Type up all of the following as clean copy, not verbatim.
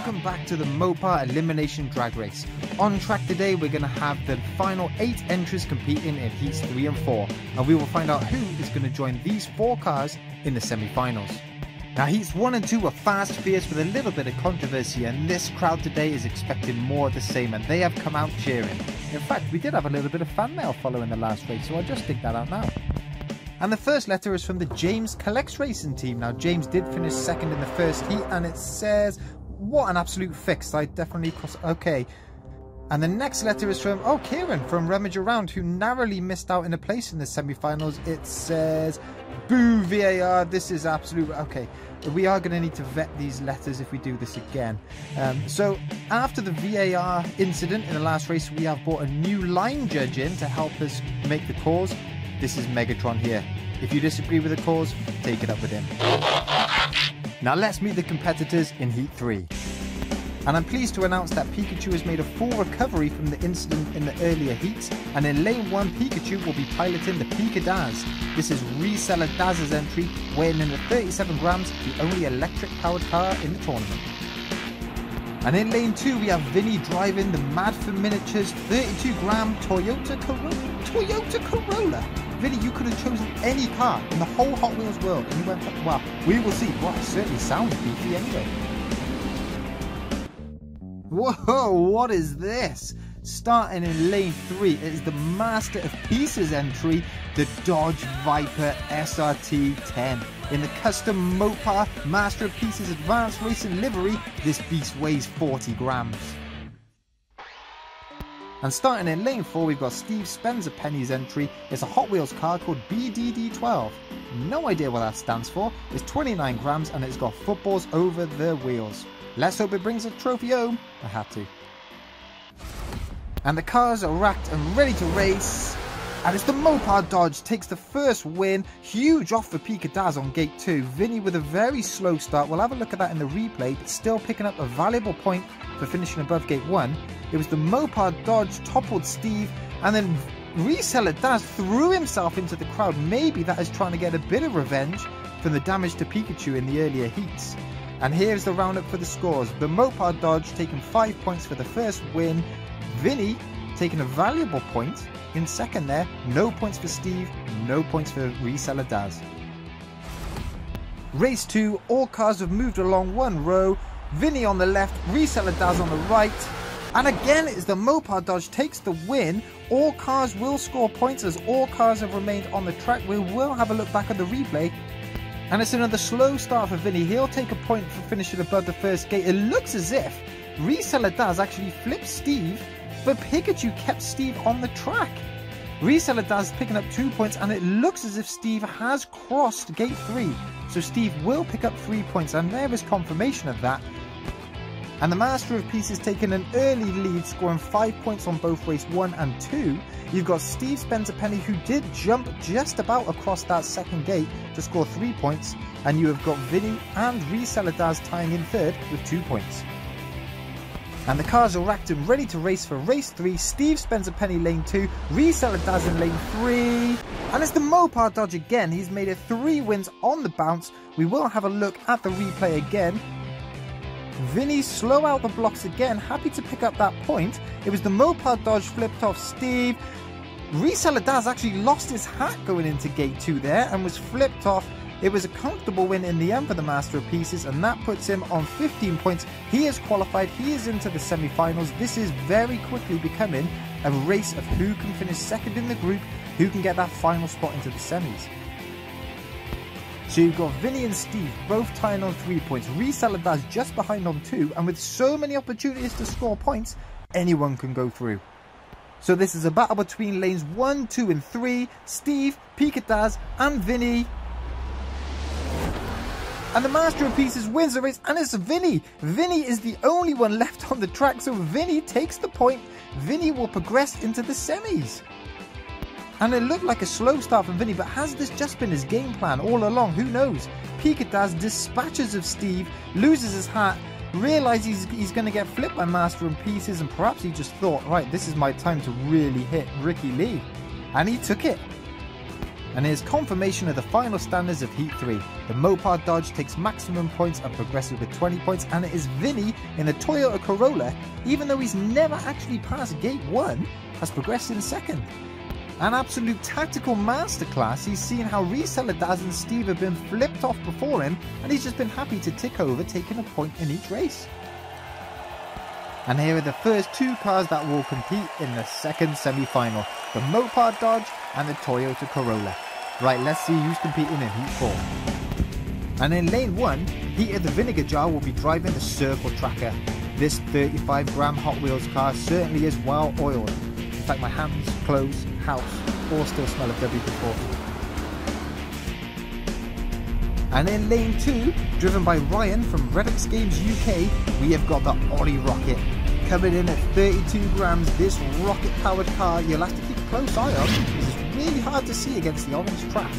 welcome back to the Mopar Elimination Drag Race. On track today we're going to have the final 8 entries competing in Heats 3 and 4, and we will find out who is going to join these 4 cars in the semi-finals. Now Heats 1 and 2 were fast, fierce with a little bit of controversy, and this crowd today is expecting more of the same, and they have come out cheering. In fact, we did have a little bit of fan mail following the last race, so I'll just dig that out now. And the first letter is from the James Collects Racing team. Now James did finish second in the first heat, and it says, what an absolute fix. I definitely cross. Okay. And the next letter is from, Kieran from Rummage Around, who narrowly missed out in a place in the semi-finals. It says, boo VAR, this is absolute. Okay, we are going to need to vet these letters if we do this again. So after the VAR incident in the last race, we have brought a new line judge in to help us make the calls. This is Megatron here. If you disagree with the calls, take it up with him. Now let's meet the competitors in Heat 3. And I'm pleased to announce that Pikachu has made a full recovery from the incident in the earlier heats, and in lane 1 Pikachu will be piloting the Pika Daz. This is Reseller Daz's entry, weighing in at 37 grams, the only electric powered car in the tournament. And in lane 2 we have Vinny driving the Mad for Miniatures 32 gram Toyota Corolla. Vinny, you could have chosen any car in the whole Hot Wheels world, and you went for, well, we will see. Well, it certainly sounds beefy anyway. Whoa, what is this? Starting in lane 3, it is the Master of Pieces entry, the Dodge Viper SRT 10. In the custom Mopar Master of Pieces Advanced Racing livery, this beast weighs 40 grams. And starting in lane 4, we've got Steve Spencer Penny's entry. It's a Hot Wheels car called BDD12. No idea what that stands for. It's 29 grams and it's got footballs over the wheels. Let's hope it brings a trophy home. I had to. And the cars are racked and ready to race. And it's the Mopar Dodge takes the first win. Huge off for Pika Daz on gate 2. Vinny with a very slow start. We'll have a look at that in the replay, but still picking up a valuable point for finishing above gate 1. It was the Mopar Dodge toppled Steve, and then Reseller Daz threw himself into the crowd. Maybe that is trying to get a bit of revenge from the damage to Pikachu in the earlier heats. And here's the roundup for the scores. The Mopar Dodge taking 5 points for the first win. Vinny taking a valuable point in second there. No points for Steve, no points for Reseller Daz. Race 2, all cars have moved along one row. Vinny on the left, Reseller Daz on the right. And again, it's the Mopar Dodge takes the win. All cars will score points as all cars have remained on the track. We will have a look back at the replay. And it's another slow start for Vinny. He'll take a point for finishing above the first gate. It looks as if Reseller Daz actually flipped Steve, but Pikachu kept Steve on the track. Reseller Daz picking up 2 points, and it looks as if Steve has crossed gate 3. So Steve will pick up 3 points, and there is confirmation of that. And the Master of Pieces taking an early lead, scoring 5 points on both race 1 and 2. You've got Steve Spencer Penny, who did jump just about across that second gate to score 3 points. And you have got Vinny and Reseller Daz tying in third with 2 points. And the cars are racked and ready to race for race 3. Steve Spencer Penny lane 2, Reseller Daz in lane 3. And it's the Mopar Dodge again. He's made it 3 wins on the bounce. We will have a look at the replay again. Vinny slow out the blocks again, happy to pick up that point. It was the Mopar Dodge flipped off Steve. Reseller Daz actually lost his hat going into gate 2 there and was flipped off. It was a comfortable win in the end for the Master of Pieces, and that puts him on 15 points. He is qualified, he is into the semi-finals. This is very quickly becoming a race of who can finish second in the group, who can get that final spot into the semis. So you've got Vinny and Steve both tying on 3 points. Reseller Daz just behind on 2, and with so many opportunities to score points, anyone can go through. So this is a battle between lanes 1, 2 and 3. Steve, Pika Daz and Vinny. And the Master of Pieces wins the race, and it's Vinny. Vinny is the only one left on the track, so Vinny takes the point. Vinny will progress into the semis. And it looked like a slow start from Vinny, but has this just been his game plan all along? Who knows? Pika Daz dispatches of Steve, loses his hat, realizes he's going to get flipped by Master of Pieces, and perhaps he just thought, right, this is my time to really hit Ricky Lee. And he took it. And here's confirmation of the final standards of Heat 3. The Mopar Dodge takes maximum points and progresses with 20 points, and it is Vinny in the Toyota Corolla, even though he's never actually passed Gate 1, has progressed in second. An absolute tactical masterclass. He's seen how Reseller Daz and Steve have been flipped off before him, and he's just been happy to tick over, taking a point in each race. And here are the first two cars that will compete in the second semi-final, the Mopar Dodge and the Toyota Corolla. Right, let's see who's competing in Heat 4. And in lane 1, Heater the Vinegar Jar will be driving the Circle Tracker. This 35-gram Hot Wheels car certainly is well oiled. In fact, my hands, clothes, house all still smell of WD-40. And in lane 2, driven by Ryan from Redux Games UK, we have got the Ollie Rocket. Coming in at 32 grams, this rocket-powered car you'll have to keep a close eye on because it's really hard to see against the orange track.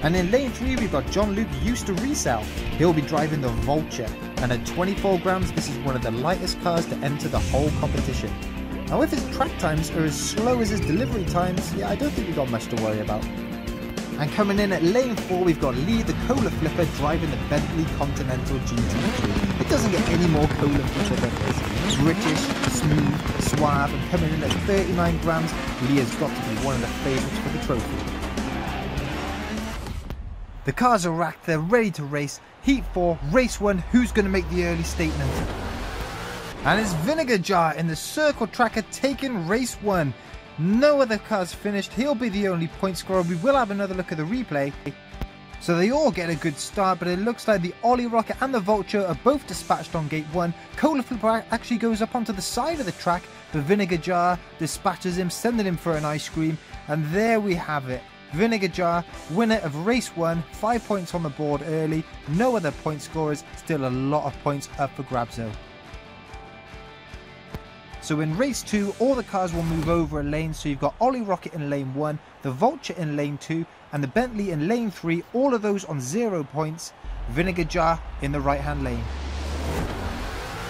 And in lane 3 we've got John Luke used to resell. He'll be driving the Vulture, and at 24 grams this is one of the lightest cars to enter the whole competition. Now if his track times are as slow as his delivery times, yeah, I don't think we've got much to worry about. And coming in at lane 4 we've got Lee the Kola Flipper driving the Bentley Continental GT3. It doesn't get any more Kola Flipper than this. British, smooth, suave, and coming in at 39 grams, Lee has got to be one of the favourites for the trophy. The cars are racked, they're ready to race. Heat 4, race 1, who's going to make the early statement? And it's Vinegar Jar in the Circle Tracker taking race 1. No other cars finished, he'll be the only point scorer. We will have another look at the replay. So they all get a good start, but it looks like the Ollie Rocket and the Vulture are both dispatched on gate 1. Kola Flipper actually goes up onto the side of the track, but Vinegar Jar dispatches him, sending him for an ice cream. And there we have it. Vinegar Jar, winner of race 1, 5 points on the board early. No other point scorers, still a lot of points up for grabs though. So in race 2, all the cars will move over a lane. So you've got Ollie Rocket in lane 1, the Vulture in lane 2, and the Bentley in lane 3, all of those on 0 points. Vinegar Jar in the right hand lane.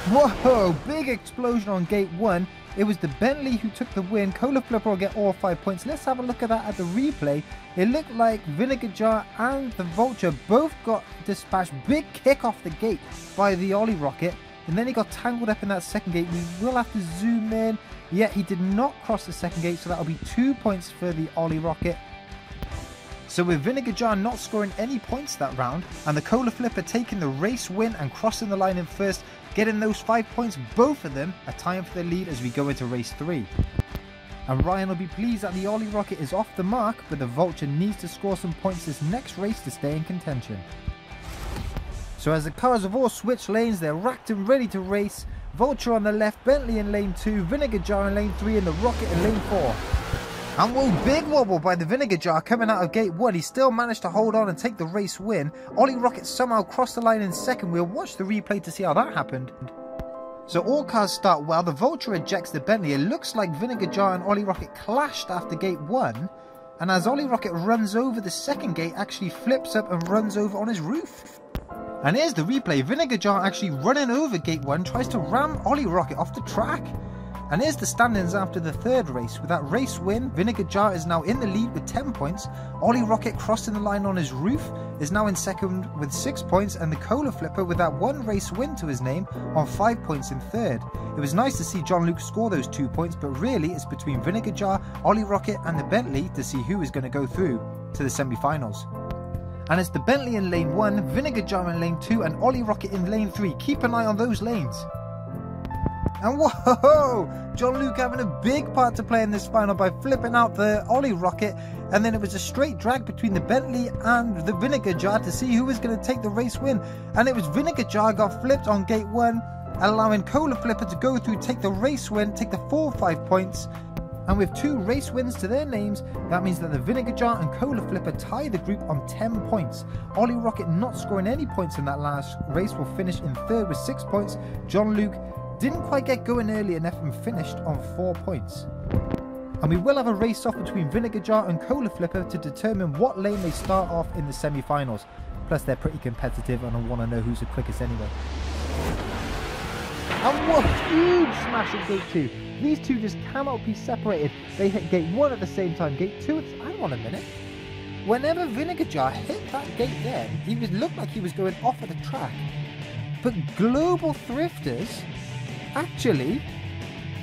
Whoa, big explosion on gate 1. It was the Bentley who took the win. Kola Flipper will get all 5 points. Let's have a look at that at the replay. It looked like Vinegar Jar and the Vulture both got dispatched. Big kick off the gate by the Ollie Rocket. And then he got tangled up in that second gate. We will have to zoom in. Yeah, he did not cross the second gate, so that'll be 2 points for the Ollie Rocket. So with Vinegar Jar not scoring any points that round, and the Kola Flipper taking the race win and crossing the line in first, getting those 5 points, both of them are tying for the lead as we go into race 3. And Ryan will be pleased that the Ollie Rocket is off the mark, but the Vulture needs to score some points this next race to stay in contention. So as the cars have all switched lanes, they're racked and ready to race. Vulture on the left, Bentley in lane 2, Vinegar Jar in lane 3, and the Rocket in lane 4. And whoa, big wobble by the Vinegar Jar coming out of gate 1. He still managed to hold on and take the race win. Ollie Rocket somehow crossed the line in second. We'll watch the replay to see how that happened. So all cars start well. The Vulture ejects the Bentley. It looks like Vinegar Jar and Ollie Rocket clashed after gate 1. And as Ollie Rocket runs over, the second gate actually flips up and runs over on his roof. And here's the replay. Vinegar Jar actually running over gate 1, tries to ram Ollie Rocket off the track. And here's the standings after the third race. With that race win, Vinegar Jar is now in the lead with 10 points. Ollie Rocket crossing the line on his roof is now in second with 6 points. And the Kola Flipper with that one race win to his name on 5 points in third. It was nice to see John Luke score those 2 points, but really it's between Vinegar Jar, Ollie Rocket and the Bentley to see who is going to go through to the semi-finals. And it's the Bentley in lane 1, Vinegar Jar in lane 2 and Ollie Rocket in lane 3. Keep an eye on those lanes. And whoa! John Luke having a big part to play in this final by flipping out the Ollie Rocket. And then it was a straight drag between the Bentley and the Vinegar Jar to see who was going to take the race win. And it was Vinegar Jar got flipped on gate 1, allowing Kola Flipper to go through, take the race win, take the full 5 points. And with 2 race wins to their names, that means that the Vinegar Jar and Kola Flipper tie the group on 10 points. Ollie Rocket not scoring any points in that last race will finish in third with 6 points. John Luke didn't quite get going early enough and finished on 4 points. And we will have a race off between Vinegar Jar and Kola Flipper to determine what lane they start off in the semi-finals. Plus they're pretty competitive and I want to know who's the quickest anyway. And what huge smash at gate 2. These two just cannot be separated. They hit gate 1 at the same time. Gate 2, hang on a minute. Whenever Vinegar Jar hit that gate then, he looked like he was going off of the track. But Global Thrifters actually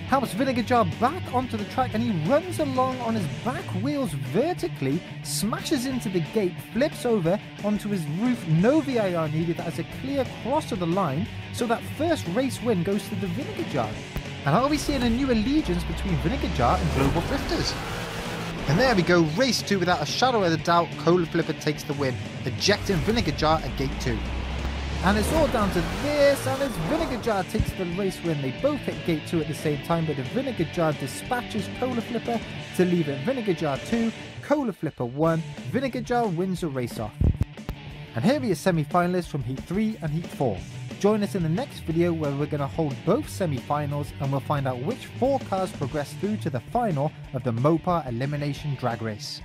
helps Vinegar Jar back onto the track, and he runs along on his back wheels vertically, smashes into the gate, flips over onto his roof. No VIR needed. That is a clear cross of the line, so that first race win goes to the Vinegar Jar. And I'll be seeing a new allegiance between Vinegar Jar and Global Thrifters. And there we go, race 2 without a shadow of a doubt. Kola Flipper takes the win, ejecting Vinegar Jar at gate 2. And it's all down to this, and as Vinegar Jar takes the race win, they both hit gate 2 at the same time, but the Vinegar Jar dispatches Kola Flipper to leave it Vinegar Jar 2, Kola Flipper 1, Vinegar Jar wins the race off. And here are your semi-finalists from Heat 3 and Heat 4. Join us in the next video where we're going to hold both semi-finals, and we'll find out which 4 cars progress through to the final of the Mopar Elimination Drag Race.